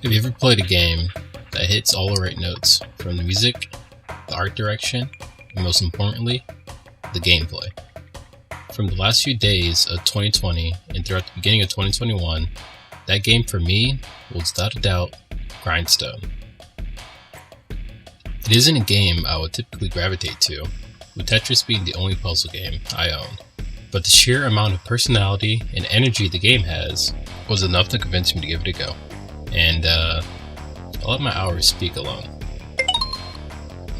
Have you ever played a game that hits all the right notes, from the music, the art direction, and most importantly, the gameplay? From the last few days of 2020 and throughout the beginning of 2021, that game for me was without a doubt Grindstone. It isn't a game I would typically gravitate to, with Tetris being the only puzzle game I own, but the sheer amount of personality and energy the game has was enough to convince me to give it a go. And I'll let my hours speak alone.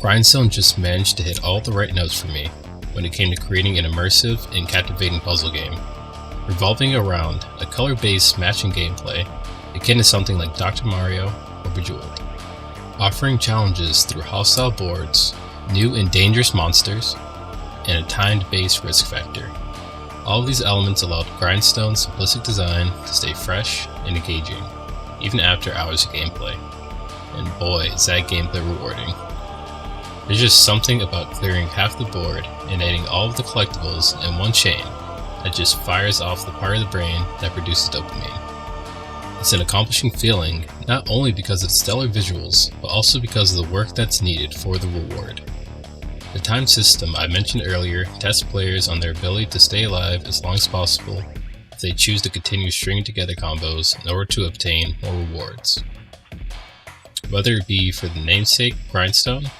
Grindstone just managed to hit all the right notes for me when it came to creating an immersive and captivating puzzle game, revolving around a color-based matching gameplay akin to something like Dr. Mario or Bejeweled, offering challenges through hostile boards, new and dangerous monsters, and a timed-based risk factor. All of these elements allowed Grindstone's simplistic design to stay fresh and engaging, even after hours of gameplay. And boy, is that gameplay rewarding. There's just something about clearing half the board and adding all of the collectibles in one chain that just fires off the part of the brain that produces dopamine. It's an accomplishing feeling, not only because of stellar visuals, but also because of the work that's needed for the reward. The time system I mentioned earlier tests players on their ability to stay alive as long as possible if they choose to continue stringing together combos in order to obtain more rewards. Whether it be for the namesake Grindstone,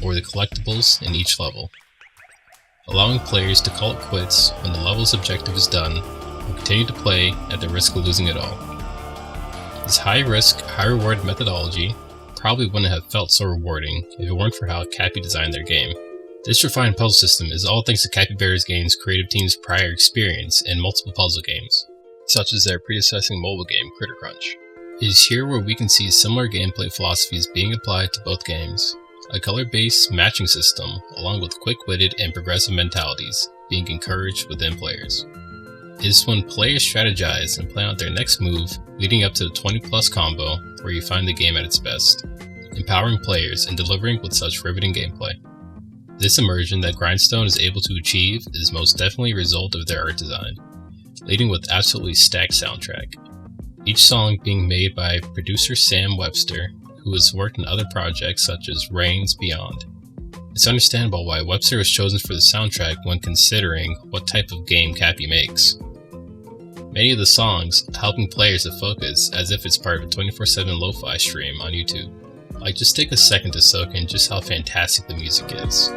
or the collectibles in each level, allowing players to call it quits when the level's objective is done and continue to play at the risk of losing it all. This high-risk, high-reward methodology probably wouldn't have felt so rewarding if it weren't for how Cappy designed their game. This refined puzzle system is all thanks to Capybara's Games' creative team's prior experience in multiple puzzle games, such as their predecessing mobile game, Critter Crunch. It is here where we can see similar gameplay philosophies being applied to both games, a color-based matching system along with quick-witted and progressive mentalities being encouraged within players. It is when players strategize and plan out their next move leading up to the 20-plus combo where you find the game at its best, empowering players and delivering with such riveting gameplay. This immersion that Grindstone is able to achieve is most definitely a result of their art design, leading with absolutely stacked soundtrack. Each song being made by producer Sam Webster, who has worked on other projects such as Reigns Beyond. It's understandable why Webster was chosen for the soundtrack when considering what type of game Cappy makes. Many of the songs helping players to focus as if it's part of a 24/7 lo-fi stream on YouTube. Like, just take a second to soak in just how fantastic the music is.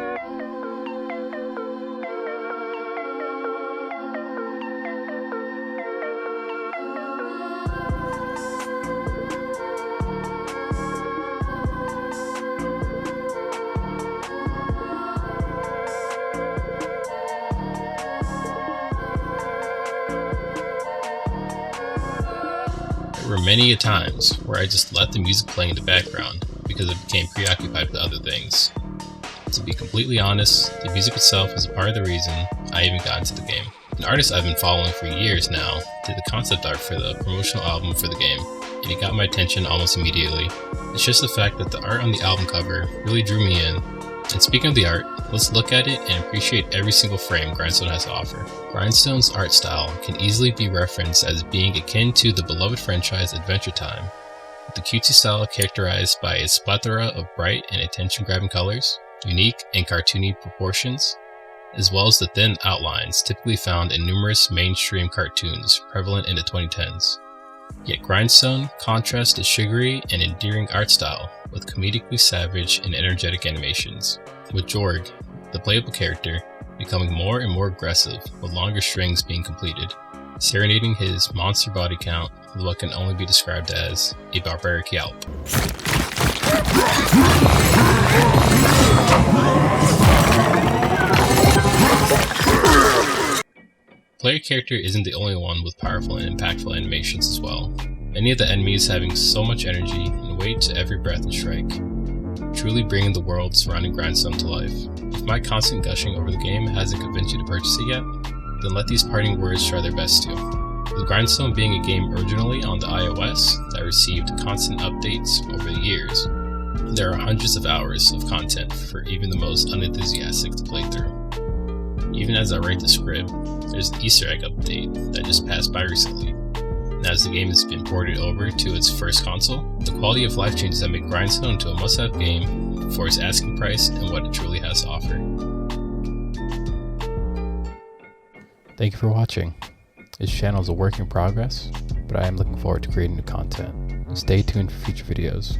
There were many a times where I just let the music play in the background because it became preoccupied with other things. To be completely honest, the music itself was a part of the reason I even got into the game. An artist I've been following for years now did the concept art for the promotional album for the game, and it got my attention almost immediately. It's just the fact that the art on the album cover really drew me in. And speaking of the art, let's look at it and appreciate every single frame Grindstone has to offer. Grindstone's art style can easily be referenced as being akin to the beloved franchise Adventure Time, with the cutesy style characterized by its plethora of bright and attention-grabbing colors, unique and cartoony proportions, as well as the thin outlines typically found in numerous mainstream cartoons prevalent in the 2010s. Yet Grindstone contrasts the sugary and endearing art style with comedically savage and energetic animations, with Jorg, the playable character, becoming more and more aggressive with longer strings being completed, serenading his monster body count with what can only be described as a barbaric yelp. Player character isn't the only one with powerful and impactful animations as well, many of the enemies having so much energy and weight to every breath and strike, truly bringing the world surrounding Grindstone to life. If my constant gushing over the game hasn't convinced you to purchase it yet, then let these parting words try their best to. With Grindstone being a game originally on the iOS that received constant updates over the years, there are hundreds of hours of content for even the most unenthusiastic to play through. Even as I write the script, there's an Easter egg update that just passed by recently. and as the game has been ported over to its first console, the quality of life changes that make Grindstone into a must-have game for its asking price and what it truly has to offer. Thank you for watching. This channel is a work in progress, but I am looking forward to creating new content. Stay tuned for future videos.